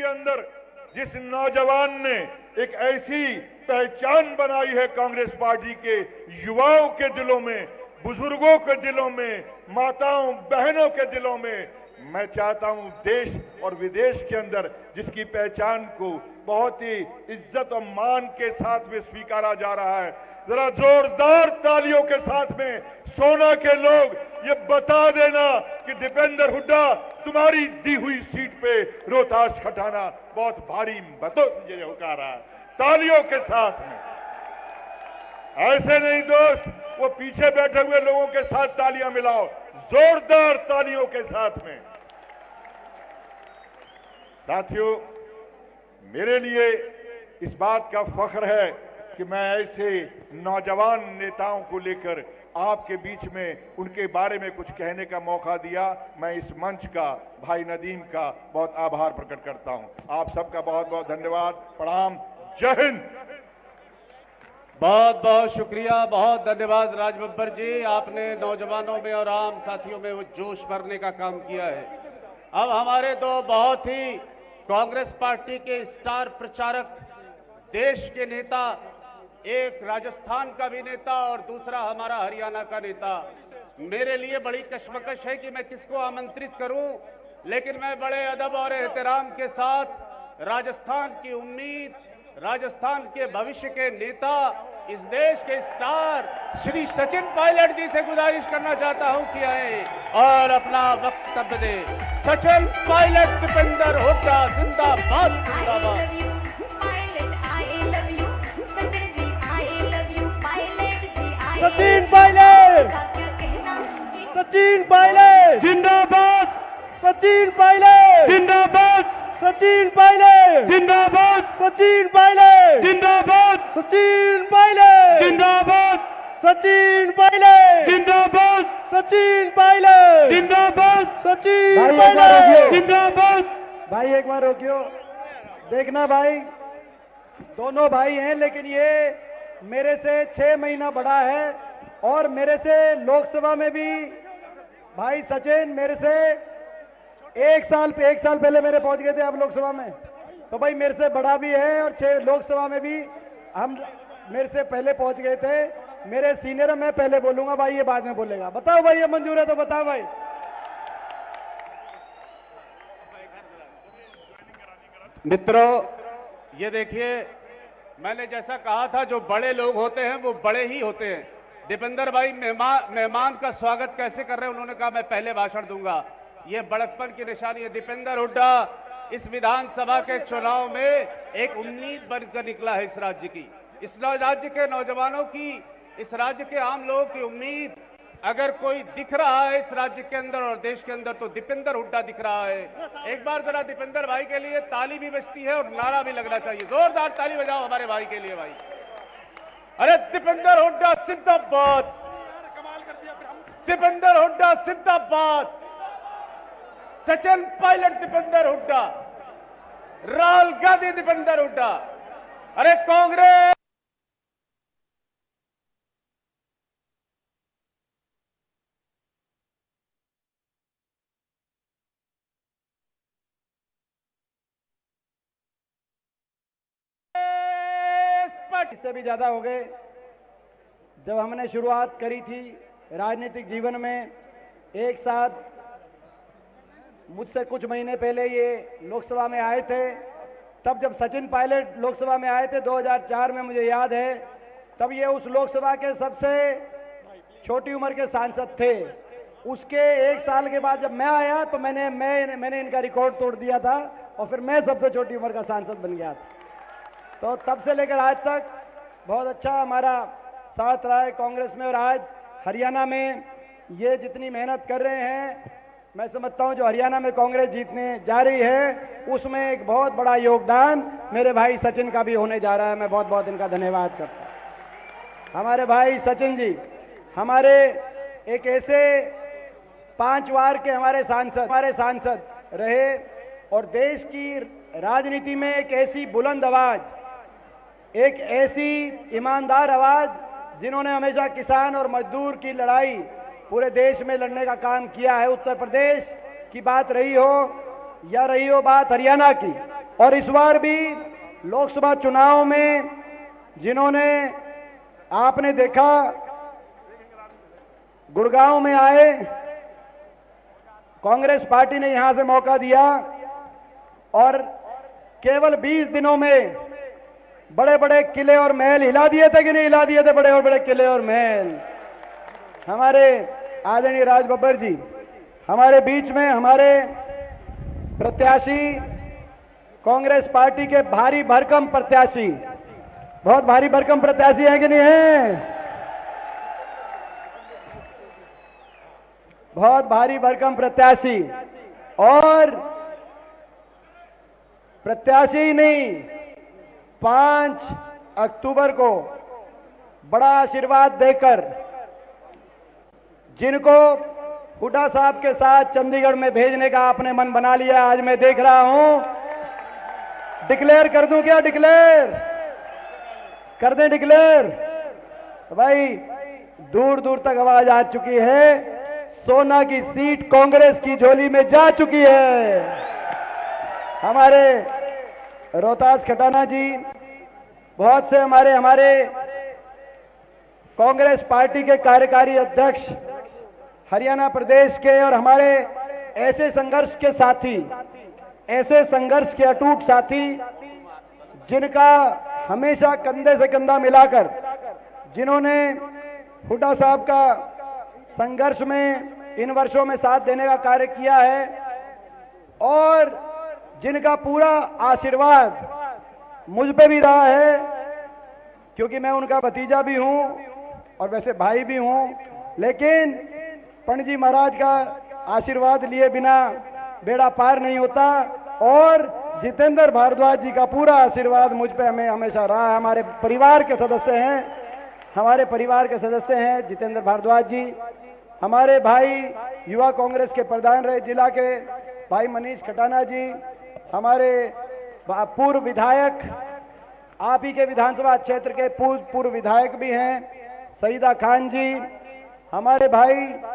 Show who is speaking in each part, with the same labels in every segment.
Speaker 1: के अंदर जिस नौजवान ने एक ऐसी पहचान बनाई है कांग्रेस पार्टी के युवाओं के दिलों में, बुजुर्गों के दिलों में, माताओं बहनों के दिलों में, मैं चाहता हूं देश और विदेश के अंदर जिसकी पहचान को बहुत ही इज्जत और मान के साथ में स्वीकारा जा रहा है, जरा जोरदार तालियों के साथ में सोना के लोग ये बता देना कि दीपेंद्र हुड्डा तुम्हारी दी हुई सीट पे रोहतास खटाना बहुत भारी मतों से होकर रहा है। तालियों के साथ में, ऐसे नहीं दोस्त, वो पीछे बैठे हुए लोगों के साथ तालियां मिलाओ, जोरदार तालियों के साथ में। साथियों, मेरे लिए इस बात का फख्र है कि मैं ऐसे नौजवान नेताओं को लेकर आपके बीच में उनके बारे में कुछ कहने का मौका दिया। मैं इस मंच का, भाई नदीम का बहुत आभार प्रकट करता हूं। आप सबका बहुत बहुत धन्यवाद, प्रणाम, जय हिंद।
Speaker 2: बहुत बहुत शुक्रिया, बहुत धन्यवाद राज बब्बर जी। आपने नौजवानों में और आम साथियों में वो जोश भरने का काम किया है। अब हमारे दो बहुत ही कांग्रेस पार्टी के स्टार प्रचारक, देश के नेता, एक राजस्थान का भी नेता और दूसरा हमारा हरियाणा का नेता। मेरे लिए बड़ी कश्मकश है कि मैं किसको आमंत्रित करूं, लेकिन मैं बड़े अदब और एहतराम के साथ राजस्थान की उम्मीद, राजस्थान के भविष्य के नेता, इस देश के स्टार श्री सचिन पायलट जी से गुजारिश करना चाहता हूं कि आए और अपना वक्तव्य दे। सचिन पायलट, दीपेंद्र हुड्डा जिंदाबाद जिंदाबाद।
Speaker 3: सचिन पायलट, सचिन पायलट जिंदाबाद, सचिन पायलट जिंदाबाद, सचिन पायलट जिंदाबाद, सचिन पायलट जिंदाबाद, सचिन पायलट जिंदाबाद, सचिन पायलट जिंदाबाद, सचिन पायलट जिंदाबाद, सचिन पायलट जिंदाबाद।
Speaker 4: भाई एक बार रोकियो, देखना भाई, दोनों भाई हैं लेकिन ये मेरे से 6 महीना बड़ा है और मेरे से लोकसभा में भी भाई सचिन मेरे से एक साल पहले मेरे पहुंच गए थे आप लोकसभा में, तो भाई मेरे से बड़ा भी है और 6 लोकसभा में भी हम मेरे से पहले पहुंच गए थे। मेरे सीनियर, मैं पहले बोलूंगा भाई, ये बाद में बोलेगा। बताओ भाई, ये मंजूर है तो बताओ भाई।
Speaker 2: मित्रों, ये देखिए, मैंने जैसा कहा था, जो बड़े लोग होते हैं वो बड़े ही होते हैं। दीपेंद्र भाई मेहमान का स्वागत कैसे कर रहे हैं, उन्होंने कहा मैं पहले भाषण दूंगा। ये बड़कपन की निशानी है। दीपेंद्र हुड्डा इस विधानसभा के चुनाव में एक उम्मीद बनकर निकला है इस राज्य की, इस राज्य के नौजवानों की, इस राज्य के आम लोगों की उम्मीद। अगर कोई दिख रहा है इस राज्य के अंदर और देश के अंदर तो दीपेंद्र हुड्डा दिख रहा है। एक बार जरा दीपेंद्र भाई के लिए ताली भी बजती है और नारा भी लगना चाहिए। जोरदार ताली बजाओ हमारे भाई के लिए भाई। अरे दीपेंद्र हुड्डा जिंदाबाद, दीपेंद्र हुड्डा जिंदाबाद, सचिन पायलट दीपेंद्र हुड्डा, राहुल गांधी दीपेंद्र हुड्डा। अरे कांग्रेस
Speaker 4: इससे भी ज्यादा हो गए। जब हमने शुरुआत करी थी राजनीतिक जीवन में, एक साथ मुझसे कुछ महीने पहले ये लोकसभा में आए थे। तब जब सचिन पायलट लोकसभा में आए थे 2004 में, मुझे याद है, तब ये उस लोकसभा के सबसे छोटी उम्र के सांसद थे। उसके 1 साल के बाद जब मैं आया तो मैंने इनका रिकॉर्ड तोड़ दिया था और फिर मैं सबसे छोटी उम्र का सांसद बन गया था। तो तब से लेकर आज तक बहुत अच्छा हमारा साथ रहा है कांग्रेस में। और आज हरियाणा में ये जितनी मेहनत कर रहे हैं, मैं समझता हूं जो हरियाणा में कांग्रेस जीतने जा रही है उसमें एक बहुत बड़ा योगदान मेरे भाई सचिन का भी होने जा रहा है। मैं बहुत बहुत इनका धन्यवाद करता हूं। हमारे भाई सचिन जी हमारे एक ऐसे 5 बार के हमारे सांसद रहे और देश की राजनीति में एक ऐसी बुलंद आवाज, एक ऐसी ईमानदार आवाज, जिन्होंने हमेशा किसान और मजदूर की लड़ाई पूरे देश में लड़ने का काम किया है। उत्तर प्रदेश की बात रही हो या रही हो बात हरियाणा की, और इस बार भी लोकसभा चुनाव में जिन्होंने आपने देखा गुड़गांव में आए, कांग्रेस पार्टी ने यहां से मौका दिया और केवल 20 दिनों में बड़े बड़े किले और महल हिला दिए थे कि नहीं हिला दिए थे? बड़े और बड़े किले और महल। हमारे आदरणीय राज बब्बर जी हमारे बीच में, हमारे प्रत्याशी कांग्रेस पार्टी के भारी भरकम प्रत्याशी, बहुत भारी भरकम प्रत्याशी है कि नहीं है? बहुत भारी भरकम प्रत्याशी। और प्रत्याशी ही नहीं, 5 अक्टूबर को बड़ा आशीर्वाद देकर जिनको हुड्डा साहब के साथ चंडीगढ़ में भेजने का आपने मन बना लिया, आज मैं देख रहा हूं। डिक्लेयर कर दूं क्या? डिक्लेयर कर दें? डिक्लेयर तो भाई दूर दूर तक आवाज आ चुकी है, सोना की सीट कांग्रेस की झोली में जा चुकी है। हमारे रोहतास खटाना जी, बहुत से हमारे कांग्रेस पार्टी के कार्यकारी अध्यक्ष हरियाणा प्रदेश के और हमारे ऐसे संघर्ष के साथी, ऐसे संघर्ष के अटूट साथी जिनका हमेशा कंधे से कंधा मिलाकर, जिन्होंने हुड्डा साहब का संघर्ष में इन वर्षों में साथ देने का कार्य किया है और जिनका पूरा आशीर्वाद मुझ पे भी रहा है, क्योंकि मैं उनका भतीजा भी हूं और वैसे भाई भी हूं, लेकिन पंडित जी महाराज का आशीर्वाद लिए बिना बेड़ा पार नहीं होता। और जितेंद्र भारद्वाज जी का पूरा आशीर्वाद मुझ पे हमें हमेशा रहा है। हमारे परिवार के सदस्य हैं, हमारे परिवार के सदस्य हैं जितेंद्र भारद्वाज जी। हमारे भाई युवा कांग्रेस के प्रधान रहे जिला के भाई मनीष खटाना जी, हमारे पूर्व विधायक, आप ही के विधानसभा क्षेत्र के पूर्व विधायक भी हैं सईदा खान जी, हमारे भाई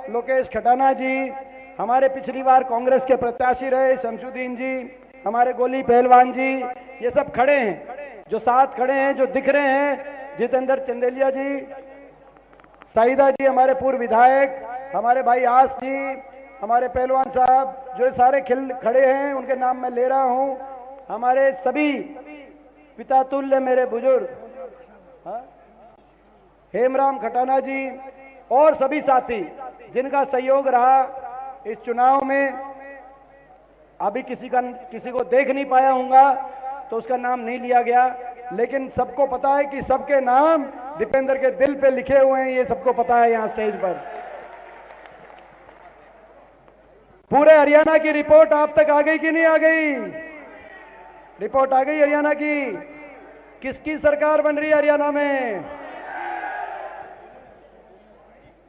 Speaker 4: लोकेश खटाना जी, हमारे पिछली बार कांग्रेस के प्रत्याशी रहे शमशुद्दीन जी, हमारे गोली पहलवान जी, ये सब खड़े हैं, जो साथ खड़े हैं, जो दिख रहे हैं, जितेंद्र चंदेलिया जी, सईदा जी हमारे पूर्व विधायक, हमारे भाई आस जी, हमारे पहलवान साहब, जो सारे खड़े हैं उनके नाम मैं ले रहा हूं। हमारे सभी पिता तुल्य मेरे बुजुर्ग हेमराम खटाना जी और सभी साथी जिनका सहयोग रहा इस चुनाव में। अभी किसी को देख नहीं पाया होगा तो उसका नाम नहीं लिया गया, लेकिन सबको पता है कि सबके नाम दीपेंद्र के दिल पे लिखे हुए हैं, ये सबको पता है यहां स्टेज पर। पूरे हरियाणा की रिपोर्ट आप तक आ गई कि नहीं आ गई? रिपोर्ट आ गई हरियाणा की। किसकी सरकार बन रही है हरियाणा में?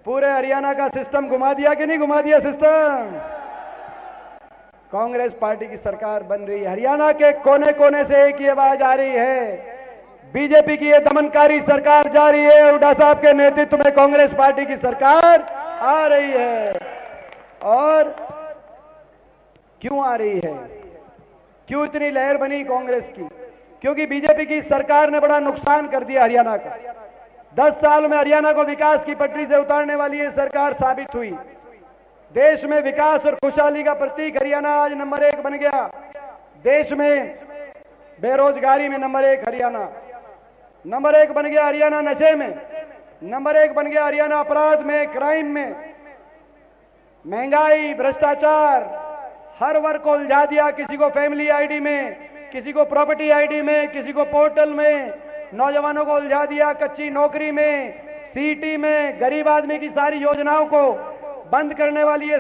Speaker 4: पूरे हरियाणा का सिस्टम घुमा दिया कि नहीं घुमा दिया सिस्टम? कांग्रेस पार्टी की सरकार बन रही है। हरियाणा के कोने कोने से एक ही आवाज आ रही है, बीजेपी की ये दमनकारी सरकार जा रही है, हुड्डा साहब के नेतृत्व में कांग्रेस पार्टी की सरकार आ रही है। और क्यों आ रही है? क्यों इतनी लहर बनी कांग्रेस की? क्योंकि बीजेपी की सरकार ने बड़ा नुकसान कर दिया हरियाणा का। 10 साल में हरियाणा को विकास की पटरी से उतारने वाली ये सरकार साबित हुई। देश में विकास और खुशहाली का प्रतीक हरियाणा आज नंबर 1 बन गया। देश में बेरोजगारी में नंबर 1 हरियाणा, नंबर 1 बन गया हरियाणा नशे में, नंबर 1 बन गया हरियाणा अपराध में, क्राइम में। महंगाई, भ्रष्टाचार, हर वर्ग को उलझा दिया, किसी को फैमिली आईडी में, किसी को प्रॉपर्टी आईडी में, किसी को पोर्टल में, नौजवानों को उलझा दिया कच्ची नौकरी में, सीटी में। गरीब आदमी की सारी योजनाओं को बंद करने वाली ये